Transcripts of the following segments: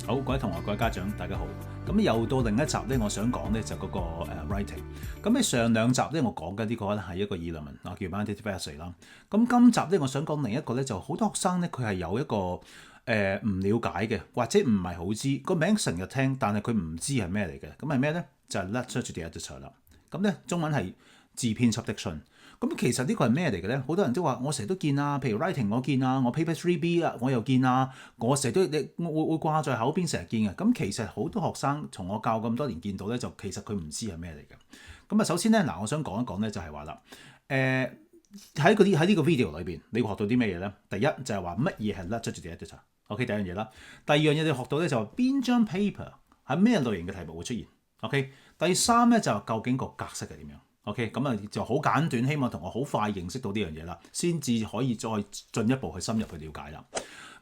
好，各位同學、各位家長，大家好。咁又到另一集咧，我想講咧就嗰個writing。咁喺上兩集咧，我講緊呢個咧係一個 element 啊，叫 argumentative essay 啦。咁今集咧，我想講另一個咧，就好多學生咧，佢係有一個唔了解嘅，或者唔係好知個名成日聽，但係佢唔知係咩嚟嘅。咁係咩咧？就係 letter to the editor 啦。咁咧中文係致編輯的信。咁其實呢個係咩嚟嘅咧？好多人都話我成日都見啊，譬如 writing 我見啊，我 paper 3B 啊我又見啊，我成日都會掛在口邊成日見嘅。咁其實好多學生從我教咁多年見到咧，就其實佢唔知係咩嚟嘅。咁啊，首先咧嗱，我想講一講咧，就係話啦，喺呢個 video 裏邊，你會學到啲咩嘢咧？第一就係話乜嘢係 letter to the editor。OK， 第一樣嘢啦。第二樣嘢你學到咧就係邊張 paper 係咩類型嘅題目會出現。OK，第三咧就係究竟個格式係點樣。OK， 咁啊就好簡短，希望同學好快認識到呢樣嘢啦，先至可以再進一步去深入去了解啦。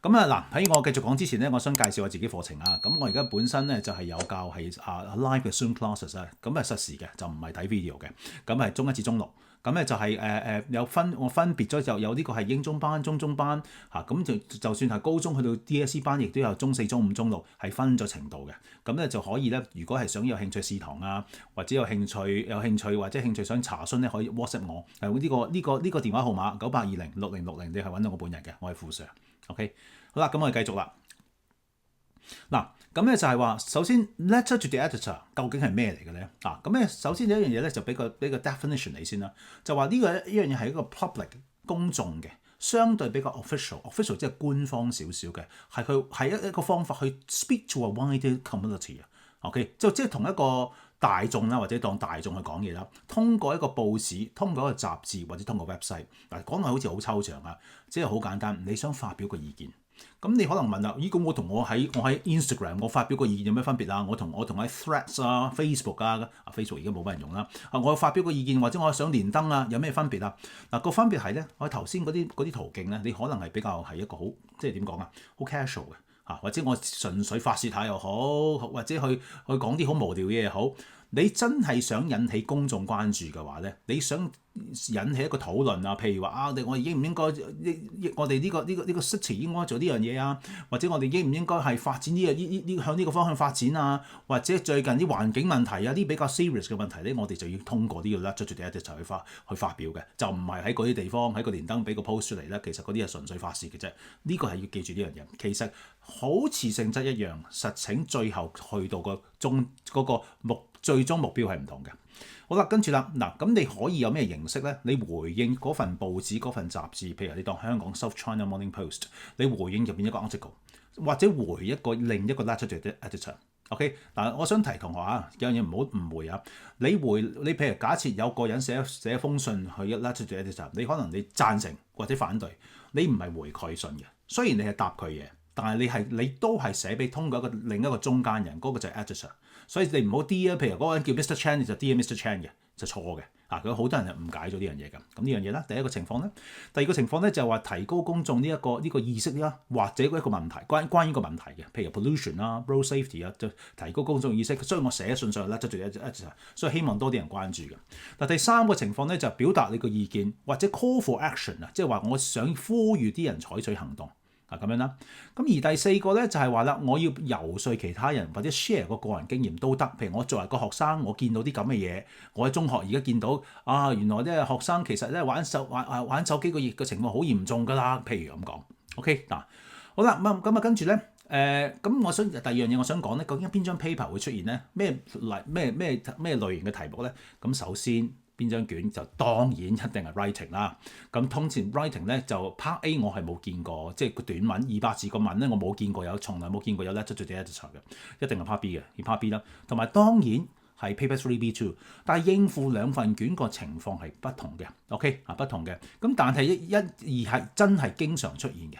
咁啊嗱，喺我繼續講之前咧，我想介紹我自己課程啊。咁我而家本身咧就係有教係live 嘅 Zoom classes 啊，咁係實時嘅，就唔係睇 video 嘅。咁係中一至中六。咁咧就係有我分別咗就有呢個係英中班、中班嚇，咁就算係高中去到 DSE 班，亦都有中四、中五、中六係分咗程度嘅。咁咧就可以咧，如果係想有興趣試堂啊，或者有興趣或者興趣想查詢咧，可以 WhatsApp 我。呢個電話號碼98206060，你係揾到我本人嘅，我係傅 Sir。OK， 好啦，咁我哋繼續啦。嗱，咁咧就係話，首先 letter to the editor 究竟係咩嚟嘅咧？咁咧首先有一樣嘢咧，就俾個 definition 你先啦，就話呢樣嘢係一個 public 公眾嘅，相對比較 official 即係官方少少嘅，係佢係一個方法去 speak to a wider community 啊。OK，即係同一個大眾啦，或者當大眾去講嘢啦，通過一個報紙、通過一個雜誌或者通過 website，嗱講落好似好抽象啊，即係好簡單，你想發表個意見。咁你可能問啦，咦？咁我同我喺 Instagram 我發表個意見有咩分別啊？我同喺 Threads 啊、Facebook 啊，Facebook 而家冇乜人用啦。我發表個意見或者我想連登啊，有咩分別啊？嗱，個分別係咧，我頭先嗰啲途徑咧，你可能係比較係一個好即係點講啊，好 casual 嘅嚇，或者我純粹發泄下又好，或者去講啲好無聊嘅嘢又好。你真係想引起公眾關注嘅話咧，你想引起一個討論啊，譬如話我哋應唔應該我哋呢個 city 應該做呢樣嘢啊，或者我哋應唔應該係發展向呢個方向發展啊，或者最近啲環境問題啊，啲比較 serious 嘅問題咧，我哋就要通過呢個 letter to the editor 去發表嘅，就唔係喺嗰啲地方喺個連登俾個 post 出嚟咧，其實嗰啲係純粹發泄嘅啫。呢個係要記住呢樣嘢，其實好似性質一樣，實情最後去到個最終目標係唔同嘅。好啦，跟住啦，嗱，咁你可以有咩形式咧？你回應嗰份報紙、嗰份雜誌，譬如你當香港 South China Morning Post， 你回應入邊一個 article， 或者回另一個 letter to the editor。OK， 嗱，我想提同學啊，有樣嘢唔好誤會啊。你譬如假設有個人寫封信去一 letter to the editor， 你可能你贊成或者反對，你唔係回佢信嘅，雖然你係答佢嘢，但係你都係寫俾通過另一個中間人，嗰個就係 editor。所以你唔好 D 啊，譬如嗰個人叫 Mr. Chan， 你就 D Mr. Chan 嘅，就錯嘅。佢好多人就誤解咗呢樣嘢㗎。咁呢樣嘢啦，第一個情況咧，第二個情況咧就係話提高公眾呢一個意識啦，或者一個問題關於個問題嘅，譬如 pollution 啦、road safety 啊，就提高公眾意識。所以我寫信上去咧，所以希望多啲人關注嘅。嗱，第三個情況咧就係表達你個意見，或者 call for action 啊，即係話我想呼籲啲人採取行動。咁樣啦，咁而第四個咧就係話啦，我要游說其他人或者 share 個人經驗都得。譬如我作為個學生，我見到啲咁嘅嘢，我喺中學而家見到原來咧學生其實咧玩手機個熱嘅情況好嚴重㗎啦。譬如咁講 ，OK 嗱，好啦，咁啊跟住咧咁我想第二樣嘢我想講咧，究竟邊張 paper 會出現咧？咩類型嘅題目咧？咁首先邊張卷就當然一定係 writing 啦。咁通常 writing 咧就 part A 我係冇見過，即係個短文200字個文咧我冇見過從來冇見過有 letter to the editor 嘅，一定係 part B 嘅，而 part B 啦。同埋當然係 paper 3B2， 但係應付兩份卷個情況係不同嘅 ，OK 不同嘅。咁但係而係真係經常出現嘅。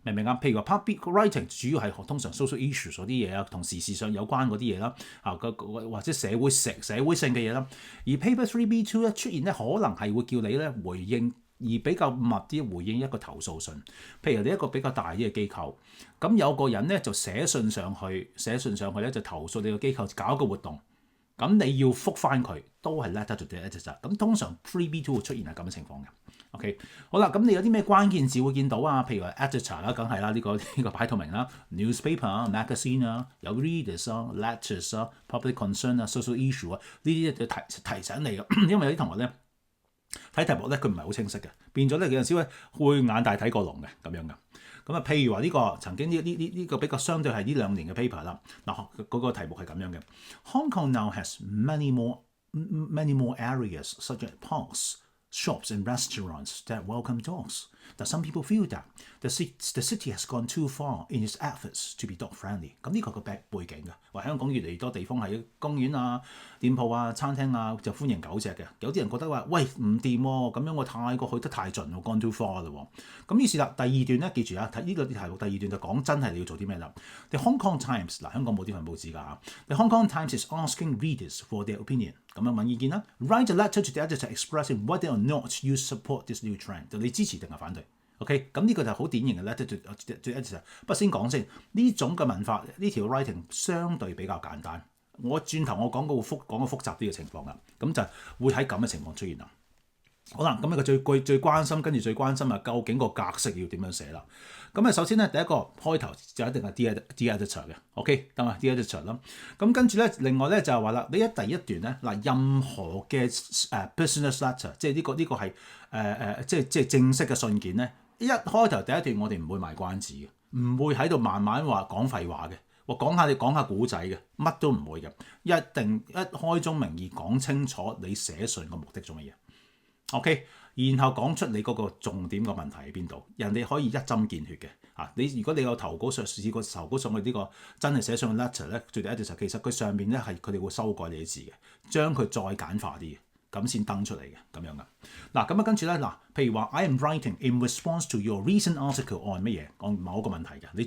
明唔明啊？譬如話 part B writing 主要係通常 social issues 嗰啲嘢啊，同時事上有關嗰啲嘢啦，或者社會性嘅嘢啦。而 paper 3B2 咧出現咧，可能係會叫你咧回應，而比較密啲回應一個投訴信。譬如你一個比較大啲嘅機構，咁有個人咧就寫信上去咧就投訴你個機構搞一個活動。咁你要覆翻佢都係 letter to the editor。咁通常 3B2 會出現係咁嘅情況嘅。OK， 好啦，咁你有啲咩關鍵字會見到啊？譬如話 editor 啦，梗係啦，呢個擺透明啦 ，newspaper、magazine 啊，有 readers 啊、letters 啊、public concern 啊、social issue 啊，呢啲就提醒你嘅，因為有啲同學咧睇題目咧佢唔係好清晰嘅，變咗咧有陣時咧會眼大睇過龍嘅咁樣嘅。咁啊，譬如話呢個曾經呢個比較相對係呢2年嘅 paper 啦，嗱嗰個題目係咁樣嘅 ：Hong Kong now has many more areas such as parks, shops and restaurants that welcome dogs. But some people feel that the city has gone too far in its efforts to be dog friendly. 咁呢個係個背景嘅，話香港越嚟越多地方係公園啊、店鋪啊、餐廳啊就歡迎狗隻嘅。有啲人覺得話：喂唔掂喎，咁樣我太過去得太盡喎 ，gone too far 啦喎。咁於是啦，第二段咧記住啊，睇呢個題目第二段就講真係你要做啲咩啦。The Hong Kong Times 嗱，香港冇呢份報紙㗎。The Hong Kong Times is asking readers for their opinion。咁樣問意見啦 ，write a letter to the editor expressing whether or not you support this new trend。就你支持定係反對 ？OK， 咁呢個就係好典型嘅 letter to editor。不過先講先，呢種嘅文法，呢條 writing 相對比較簡單。我轉頭我講個複雜啲嘅情況啦，咁就會喺咁嘅情況出現啦。好啦，咁呢個最關心，跟住最關心啊，究竟個格式要點樣寫啦？咁啊，首先咧，第一個開頭就一定係 Dear Editor 嘅 ，OK 得嘛 Dear Editor 啦。咁跟住咧，另外咧就係話啦，你一第一段咧嗱，任何嘅business letter， 即係呢個係即係正式嘅信件咧，一開頭第一段我哋唔會賣關子嘅，唔會喺度慢慢講廢話嘅，講下古仔嘅，乜都唔會嘅，一定一開宗明義講清楚你寫信嘅目的做乜嘢。OK， 然後講出你嗰個重點個問題喺邊度，人哋可以一針見血嘅嚇。你如果你有投稿試過投稿上去呢個真係寫上去 letter 咧，最第一條其實佢上面咧係佢哋會修改你啲字嘅，將佢再簡化啲嘅，咁先登出嚟嘅咁樣噶。嗱咁啊跟住咧嗱，譬如話 I am writing in response to your recent article on 乜嘢講某一個問題嘅，你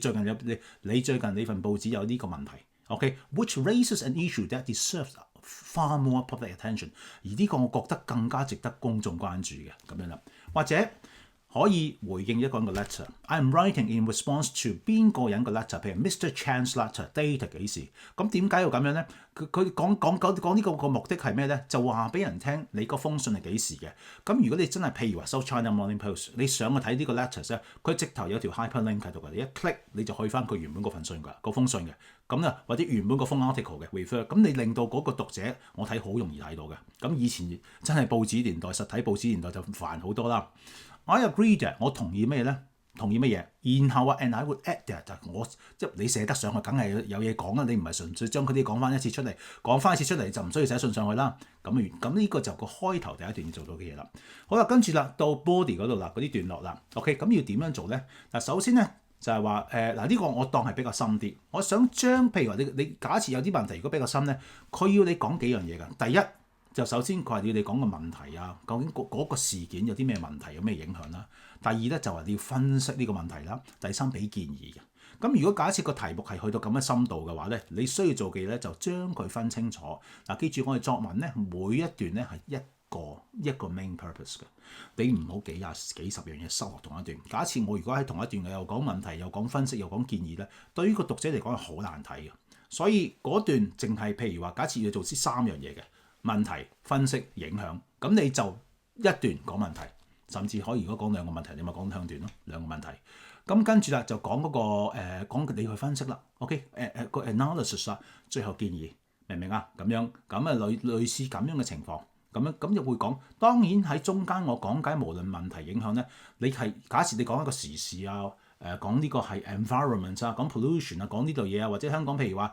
最近你份報紙有呢個問題 ，OK，which raises an issue that deserves far more public attention， 而呢個我覺得更加值得公眾關注嘅咁樣啦，或者可以回應一個人嘅 letter。I am writing in response to 邊個人嘅 letter， 譬如 Mr. Chan's letter，date 幾時？咁點解要咁樣咧？佢講呢個目的係咩咧？就話俾人聽你嗰封信係幾時嘅。咁如果你真係譬如話收 China Morning Post， 你上去睇呢個 letters 咧，佢直頭有條 hyperlink 喺度嘅，你一 click 你就去翻佢原本嗰封信嘅。咁啊，或者原本嗰封 article 嘅 refer， 咁你令到嗰個讀者我睇好容易睇到嘅。咁以前真係報紙年代，實體報紙年代就煩好多啦。I agree that 我同意咩咧？同意乜嘢？然後啊 ，and I would add that 我即係你寫得上去，梗係有嘢講啦。你唔係純粹將佢啲講翻一次出嚟，講翻一次出嚟就唔需要寫信上去啦。咁呢個就個開頭第一段要做到嘅嘢啦。好啦，跟住啦到 body 嗰度啦，嗰啲段落啦。OK， 咁要點樣做咧？嗱，首先咧就係話嗱呢個我當係比較深啲。我想將譬如話你假設有啲問題，如果比較深咧，佢要你講幾樣嘢㗎。第一就首先佢話要你講個問題啊，究竟嗰個事件有啲咩問題，有咩影響啦。第二咧就話你要分析呢個問題啦。第三俾建議嘅。咁如果假設個題目係去到咁嘅深度嘅話咧，你需要做嘅嘢咧就將佢分清楚。嗱，記住我哋作文咧每一段咧係一個 main purpose 嘅，你唔好幾十樣嘢收落同一段。假設我如果喺同一段又講問題，又講分析，又講建議咧，對於個讀者嚟講係好難睇嘅。所以嗰段淨係譬如話，假設要做呢三樣嘢嘅。問題、分析、影響，咁你就一段講問題，甚至可以如果講兩個問題，你咪講兩段咯，兩個問題。咁跟住啦，就講嗰個講你去分析啦。OK，個 analysis 啦，最後建議，明唔明啊？咁樣咁啊類似咁樣嘅情況，咁就會講。當然喺中間我講解無論問題影響咧，你係假設你講一個時事啊。講呢個係 environment 啊，講 pollution 啊，講呢度嘢啊，或者香港譬如話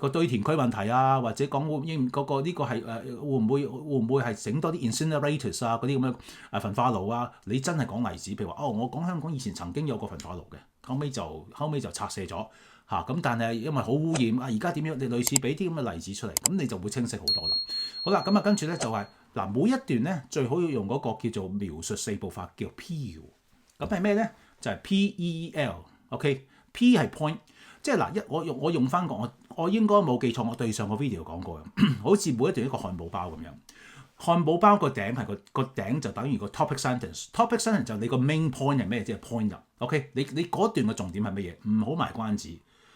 個堆填區問題啊，或者講嗰個呢個係會唔會係整多啲 incinerators 啊嗰啲咁樣焚化爐啊？你真係講例子，譬如話我講香港以前曾經有個焚化爐嘅，後尾就拆卸咗嚇，咁但係因為好污染啊，而家點樣？你類似俾啲咁嘅例子出嚟，咁你就會清晰好多啦。好啦，咁啊跟住咧就係嗱每一段咧最好要用嗰個叫做描述四步法，叫 PEAL。咁係咩咧？就係 PEAL，OK，P 係 point， 即係嗱我用翻個我應該冇記錯，我對上個 video 講過嘅，好似每一段一個漢堡包咁樣，漢堡包個頂係個頂就等於個 topic sentence 就你個 main point 係咩？即係 point 入 ，OK， 你嗰段嘅重點係乜嘢？唔好賣關子，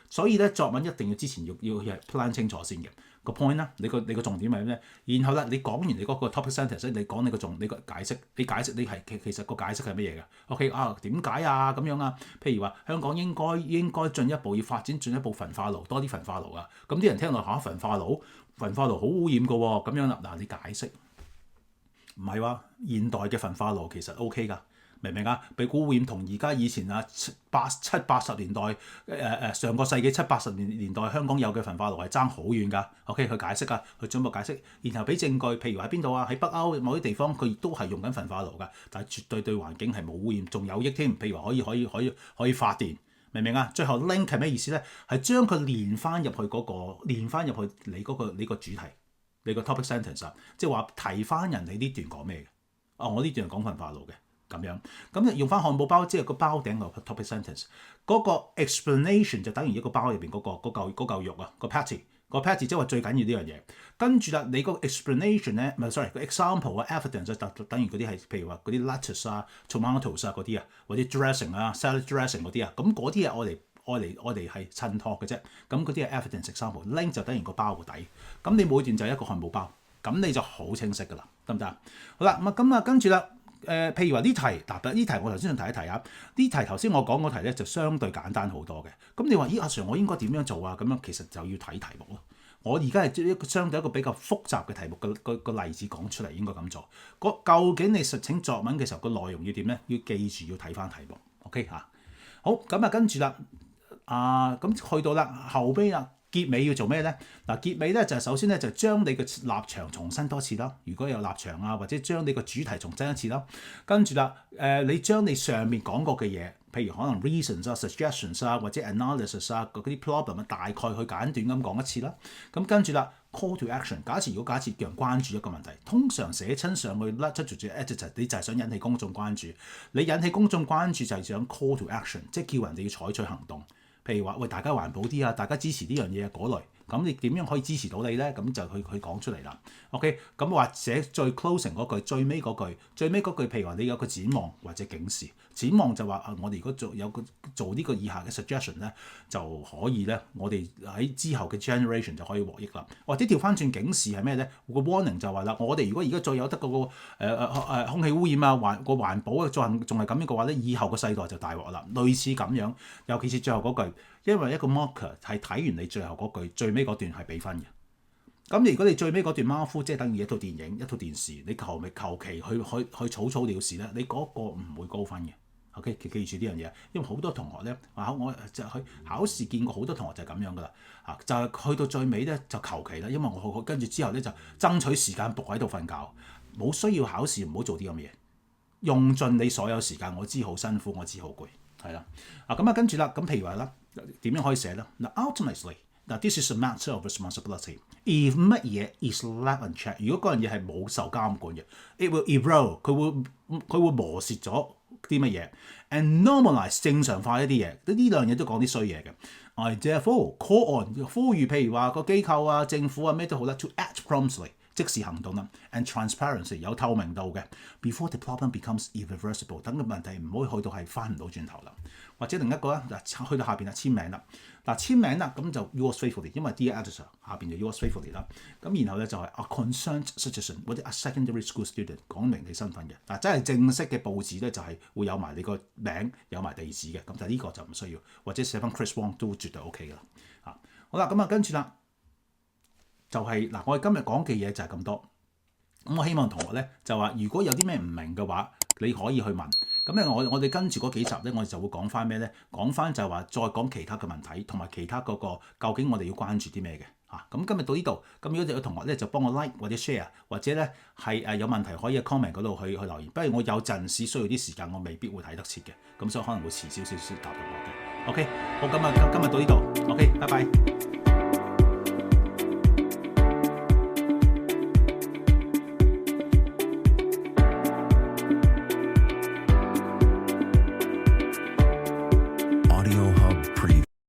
所以咧作文一定要之前要 plan 清楚先嘅。個 point 啦，你個重點係咩？然後咧，你講完你嗰個 topic sentence，你講你個解釋，你係其實個解釋係乜嘢㗎？OK 啊，點解啊咁樣啊？譬如話香港應該進一步要發展進一步焚化爐，多啲焚化爐啊。咁啲人聽落嚇焚化爐好污染㗎喎，咁樣啦。嗱，你解釋唔係話現代嘅焚化爐其實 OK 㗎。明唔明啊？被污染同而家以前啊七八十年代上個世紀七八十年代香港有嘅焚化爐係爭好遠㗎。OK，佢解釋啊，佢進一步解釋，然後俾證據，譬如喺邊度啊？喺北歐某啲地方，佢亦都係用緊焚化爐㗎，但係絕對對環境係冇污染，仲有益添。譬如話可以發電，明唔明啊？最後 link 係咩意思咧？係將佢連翻入去你個主題，你個 topic sentence 啊，即係話提翻人哋呢段講咩嘅？我呢段係講焚化爐嘅。咁樣，咁用翻漢堡包，即係個包頂個 topic sentence，嗰個 explanation 就等於一個包入邊嗰嚿肉啊，個 patty 即係話最緊要呢樣嘢。跟住啦，你個 explanation 咧，唔係 sorry 個 example 啊 evidence 就等於嗰啲係譬如話嗰啲 lettuce 啊、tomatoes 啊嗰啲啊，或者 dressing 啊、salad dressing 嗰啲啊，咁嗰啲係我哋係襯托嘅啫。咁嗰啲係 evidence example，link 就等於個包個底。咁你每段就係一個漢堡包，咁你就好清晰㗎啦，得唔得啊？好啦，咁啊跟住啦。譬如話呢題，呢題我頭先想提一提啊。呢題頭先我講嗰題咧就相對簡單好多嘅。咁你話阿 Sir 我應該點樣做啊？咁樣其實就要睇題目咯。我而家係一個相對一個比較複雜嘅題目個例子講出嚟，應該咁做。究竟你實踐作文嘅時候個內容要點咧？要記住要睇翻題目。OK 嚇。好，咁啊跟住啦，咁去到啦後邊啦。結尾要做咩咧？嗱，結尾咧就係首先咧就將你嘅立場重申多次啦。如果有立場啊，或者將你個主題重申一次啦。跟住啦，你將你上面講過嘅嘢，譬如可能 reasons 啊、suggestions 啊，或者 analysis 啊嗰啲 problem 啊，大概去簡短咁講一次啦。咁跟住啦 ，call to action。如果假設叫人關注一個問題，通常寫親上去甩出住 adjective，你就係想引起公眾關注。你引起公眾關注就係想 call to action，即係叫人哋要採取行動。譬如話，喂，大家環保啲啊，大家支持呢樣嘢啊，嗰類，咁你點樣可以支持到你咧？咁就佢講出嚟啦。OK，咁或者最 closing 嗰句，最尾嗰句，譬如話你有個展望或者警示。展望就話我哋如果做呢個以下嘅 suggestion 咧，就可以咧，我哋喺之後嘅 generation 就可以獲益啦。或者調翻轉警示係咩咧？個 warning 就話啦，我哋如果而家再有得嗰個空氣污染啊，環保啊，仲係咁樣嘅話咧，以後個世代就大鑊啦。類似咁樣，尤其是最後嗰句，因為一個 marker 係睇完你最後嗰句，最尾嗰段係俾分嘅。咁如果你最尾嗰段馬虎，即係等於一套電影、一套電視，你求其去草了事咧，你嗰個唔會高分嘅。OK，記住呢樣嘢，因為好多同學咧，我就去考試見過好多同學就係咁樣噶啦，就係去到最尾咧就求其啦，因為我跟住之後咧就爭取時間伏喺度瞓覺，冇需要考試，唔好做啲咁嘅嘢，用盡你所有時間。我知好辛苦，我知好攰，係啦。咁跟住啦，咁譬如話啦，點樣可以寫咧？嗱 ultimately， 嗱 this is a matter of responsibility。if 乜嘢 is left unchecked， 如果嗰樣嘢係冇受監管嘅 ，it will erode， 佢會磨蝕咗啲乜嘢 ，and normalize 正常化一啲嘢，呢兩樣嘢都講啲衰嘢嘅。I therefore call on 呼籲，譬如話個機構啊、政府啊咩都好啦 ，to act promptly 即時行動啦 ，and transparency 有透明度嘅 ，before the problem becomes irreversible， 等個問題唔好去到係翻唔到轉頭啦。或者另一個咧，去到下邊啊簽名啦，簽名啦咁就 yours faithfully， 因為 Dear Editor 下邊就 yours faithfully 啦。咁然後咧就係 a concerned citizen 或者 a secondary school student 講明你身份嘅。真係正式嘅報紙咧就係會有埋你個名，有埋地址嘅。咁但係呢個就唔需要，或者寫翻 Chris Wong 都絕對 OK 噶啦。好啦，咁跟住啦，就係我哋今日講嘅嘢就係咁多。咁我希望同學咧就話，如果有啲咩唔明嘅話，你可以去問。咁咧，我哋跟住嗰幾集咧，我哋就會講翻咩咧？講翻就係話再講其他嘅問題，同埋其他嗰個究竟我哋要關注啲咩嘅嚇。咁今日到呢度，咁如果有同學咧就幫我 like 或者 share， 或者咧係有問題可以喺 comment 嗰度去留言。不如我有陣時需要啲時間，我未必會睇得切嘅，咁所以可能會遲少少答到我嘅。OK，好，今日到呢度。OK，拜拜。